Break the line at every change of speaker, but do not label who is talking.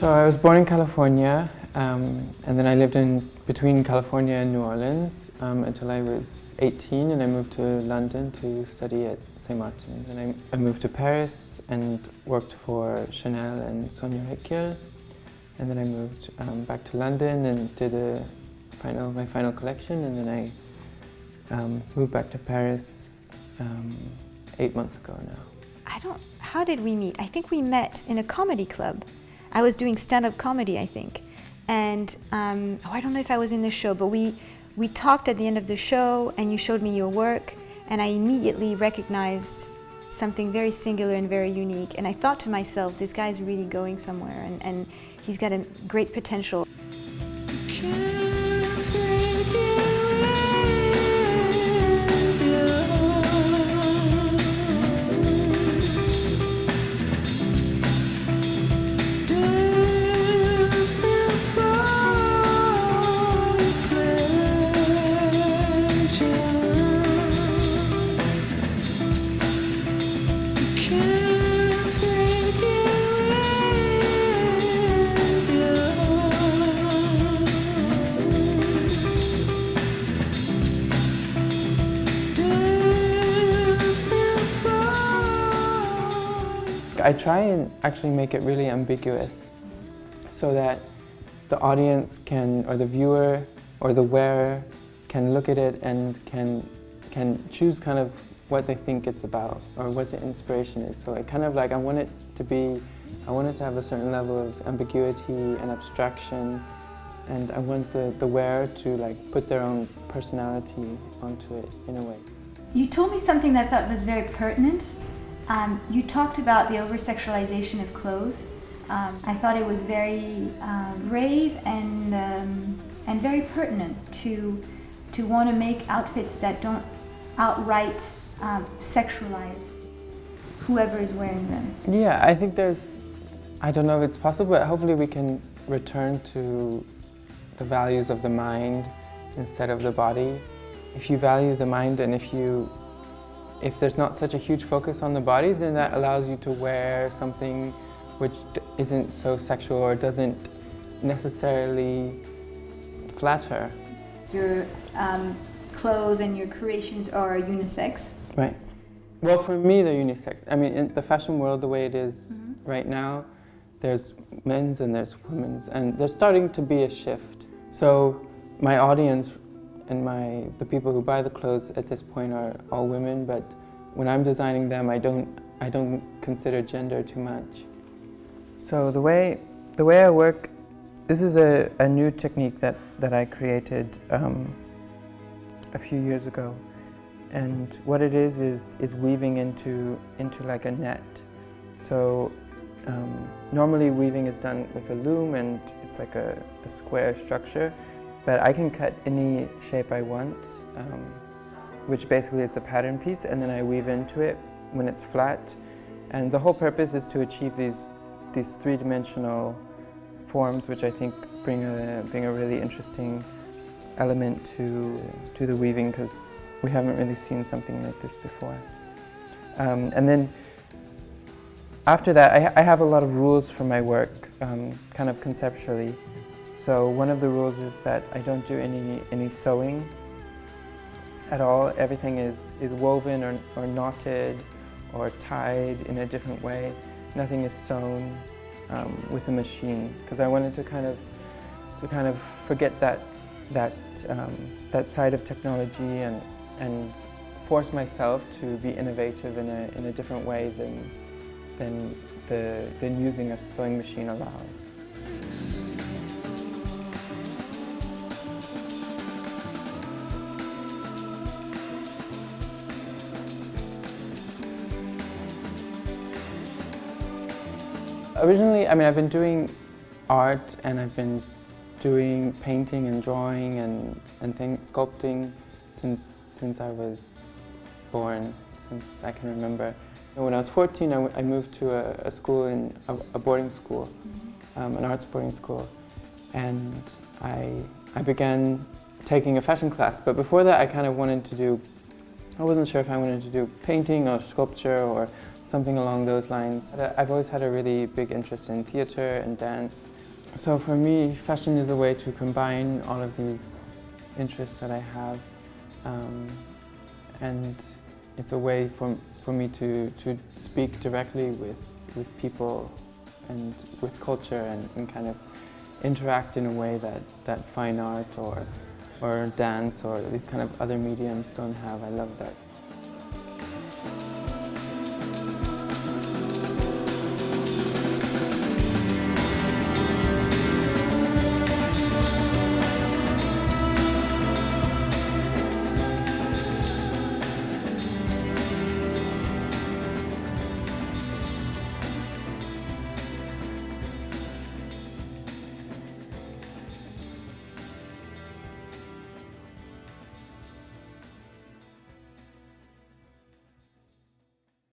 So I was born in California, and then I lived in between California and New Orleans until I was 18, and I moved to London to study at St. Martin's. And I moved to Paris and worked for Chanel and QUOＩ, and then I moved back to London and did my final collection, and then I moved back to Paris 8 months ago now.
How did we meet? I think we met in a comedy club. I was doing stand-up comedy, I think. And I don't know if I was in the show, but we talked at the end of the show and you showed me your work, and I immediately recognized something very singular and very unique. And I thought to myself, this guy's really going somewhere, and he's got a great potential.
I try and actually make it really ambiguous so that the audience can, or the viewer, or the wearer can look at it and can choose kind of what they think it's about or what the inspiration is. So I want it to have a certain level of ambiguity and abstraction, and I want the wearer to put their own personality onto it in a way.
You told me something that I thought was very pertinent. You talked about the over-sexualization of clothes. I thought it was very brave and very pertinent to want to make outfits that don't outright sexualize whoever is wearing them.
Yeah, I think I don't know if it's possible, but hopefully we can return to the values of the mind instead of the body. If you value the mind, and if there's not such a huge focus on the body, then that allows you to wear something which isn't so sexual or doesn't necessarily flatter.
Your clothes and your creations are unisex.
Right. Well, for me, they're unisex. I mean, in the fashion world, the way it is right now, there's men's and there's women's, and there's starting to be a shift. So my audience and the people who buy the clothes at this point are all women, but when I'm designing them, I don't consider gender too much. So the way I work, this is a new technique that I created a few years ago, and what it is weaving into like a net. So normally weaving is done with a loom, and it's like a square structure. But I can cut any shape I want, which basically is the pattern piece, and then I weave into it when it's flat. And the whole purpose is to achieve these three-dimensional forms, which I think bring a really interesting element to the weaving, because we haven't really seen something like this before. And then after that, I have a lot of rules for my work, kind of conceptually. So one of the rules is that I don't do any sewing at all. Everything is woven or knotted or tied in a different way. Nothing is sewn with a machine, because I wanted to kind of forget that side of technology and force myself to be innovative in a different way than using a sewing machine allows. Originally, I've been doing art, and I've been doing painting and drawing and sculpting since I was born, since I can remember. And when I was 14, I moved to a school, a boarding school, an arts boarding school, and I began taking a fashion class. But before that, I wasn't sure if I wanted to do painting or sculpture or something along those lines. I've always had a really big interest in theater and dance, So for me, fashion is a way to combine all of these interests that I have, and it's a way for me to speak directly with people and with culture and kind of interact in a way that fine art or dance or these kind of other mediums don't have. I love that.